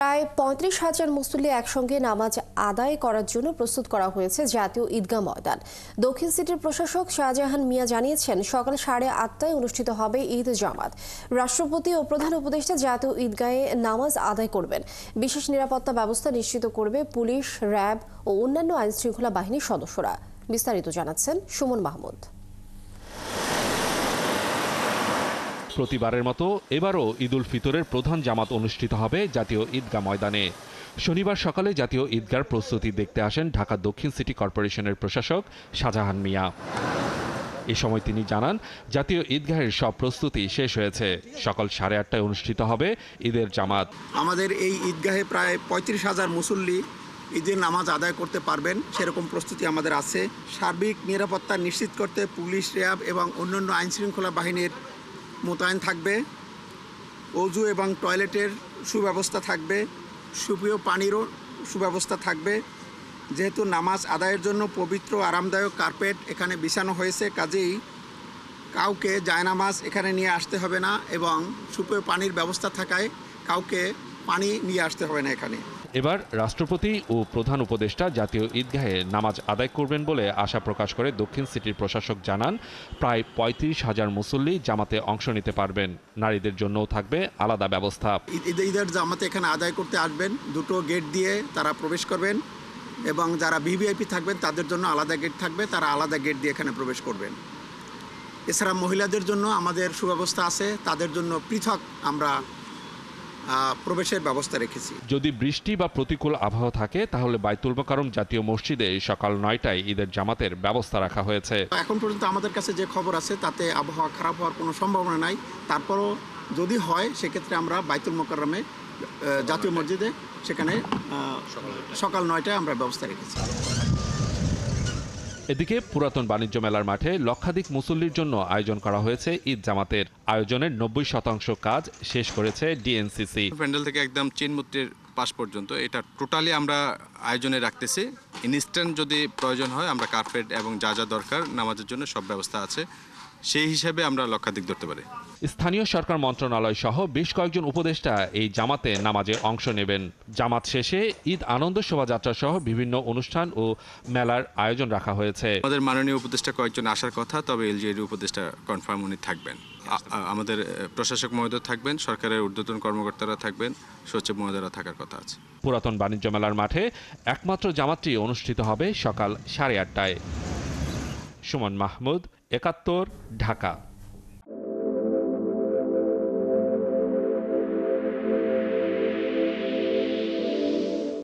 প্রায় ৩৫,০০০ মুসল্লি একসঙ্গে নামাজ আদায় করার জন্য প্রস্তুত করা হয়েছে জাতীয় ঈদগাহ ময়দান। দক্ষিণ সিটির প্রশাসক শাহজাহান মিয়া জানিয়েছেন, সকাল ৮:৩০টায় অনুষ্ঠিত হবে ঈদ জামাত। রাষ্ট্রপতি ও প্রধান উপদেষ্টা জাতীয় ঈদগাহে নামাজ আদায় করবেন। বিশেষ নিরাপত্তা ব্যবস্থা নিশ্চিত করবে পুলিশ, র্যাব ও অন্যান্য আইনশৃঙ্খলা বাহিনীর সদস্যরা। বিস্তারিত জানাচ্ছেন সুমন মাহমুদ। প্রতিবারের মতো এবারও ঈদ উল ফিতরের প্রধান জামাত অনুষ্ঠিত হবে জাতীয় ঈদগাহ ময়দানে। শনিবার সকালে জাতীয় ঈদগাহর প্রস্তুতি দেখতে আসেন ঢাকা দক্ষিণ সিটি কর্পোরেশনের প্রশাসক শাহজাহান মিয়া। এ সময় তিনি জানান, জাতীয় ঈদগাহের সব প্রস্তুতি শেষ হয়েছে। সকাল ৮:৩০টায় অনুষ্ঠিত হবে ঈদের জামাত। আমাদের এই ঈদগাহে প্রায় ৩৫,০০০ মুসল্লি ঈদের নামাজ আদায় করতে পারবেন, সেরকম প্রস্তুতি আমাদের আছে। সার্বিক নিরাপত্তা নিশ্চিত করতে পুলিশ, র্যাব এবং অন্যান্য আইনশৃঙ্খলা বাহিনীর মোতায়েন থাকবে। অজু এবং টয়লেটের সুব্যবস্থা থাকবে, সুপেয় পানিরও সুব্যবস্থা থাকবে। যেহেতু নামাজ আদায়ের জন্য পবিত্র আরামদায়ক কার্পেট এখানে বিছানো হয়েছে, কাজেই কাউকে জায়নামাজ এখানে নিয়ে আসতে হবে না এবং সুপেয় পানির ব্যবস্থা থাকায় কাউকে পানি নিয়ে আসতে হবে না এখানে। এবার রাষ্ট্রপতি ও প্রধান উপদেষ্টা জাতীয় ঈদগাহে নামাজ আদায় করবেন বলে আশা প্রকাশ করে দক্ষিণ সিটির প্রশাসক জানান, প্রায় ৩৫,০০০ মুসল্লি জামাতে অংশ নিতে পারবেন। নারীদের জন্যও থাকবে আলাদা ব্যবস্থা। ঈদের জামাতে এখানে আদায় করতে আসবেন, দুটো গেট দিয়ে তারা প্রবেশ করবেন এবং যারা ভিভিআইপি থাকবেন তাদের জন্য আলাদা গেট থাকবে, তারা আলাদা গেট দিয়ে এখানে প্রবেশ করবেন। এছাড়া মহিলাদের জন্য আমাদের সুব্যবস্থা আছে, তাদের জন্য পৃথক আমরা প্রবেশের ব্যবস্থা রেখেছি। যদি বৃষ্টি বা প্রতিকূল আবহাওয়া থাকে তাহলে বাইতুল মোকাররম জাতীয় মসজিদে সকাল ৯টায় ঈদের জামাতের ব্যবস্থা রাখা হয়েছে। এখন পর্যন্ত আমাদের কাছে যে খবর আছে তাতে আবহাওয়া খারাপ হওয়ার কোনো সম্ভাবনা নাই। তারপরও যদি হয় সেক্ষেত্রে আমরা বাইতুল মোকাররমে জাতীয় মসজিদে সেখানে সকাল ৯টায় আমরা ব্যবস্থা রেখেছি। এদিকে পুরাতন বাণিজ্য মেলার মাঠে লক্ষাধিক মুসল্লির জন্য আয়োজন করা হয়েছে ঈদ জামাতের। আয়োজনের ৯০% কাজ শেষ করেছে ডিএনসিসি। প্যান্ডেল থেকে একদম চিনমূর্তির পাশ পর্যন্ত এটা টোটালি আমরা আয়োজনে রাখতেছি। ইনস্ট্যান্ট যদি প্রয়োজন হয় আমরা কার্পেট এবং যা যা দরকার নামাজের জন্য সব ব্যবস্থা আছে, সেই হিসাবে আমরা লক্ষাধিক ধরতে পারি। স্থানীয় সরকার মন্ত্রণালয় সহ বেশ কয়েকজন উপদেষ্টা এই জামাতে নামাজে অংশ নেবেন। জামাত শেষে ঈদ আনন্দ শোভাযাত্রা সহ বিভিন্ন অনুষ্ঠান ও মেলার আয়োজন রাখা হয়েছে। আমাদের মাননীয় উপদেষ্টা কয়েকজন আসার কথা, তবে এলজিইডি উপদেষ্টা কনফার্ম উনি থাকবেন। আমাদের প্রশাসক মহোদয় থাকবেন, সরকারের ঊর্ধ্বতন কর্মকর্তারা থাকবেন, সচিব মহোদয়রা থাকার কথা আছে। পুরাতন বাণিজ্য মেলার মাঠে একমাত্র জামাতটি অনুষ্ঠিত হবে সকাল ৮:৩০টায়। সুমন মাহমুদ, ৭১, ঢাকা।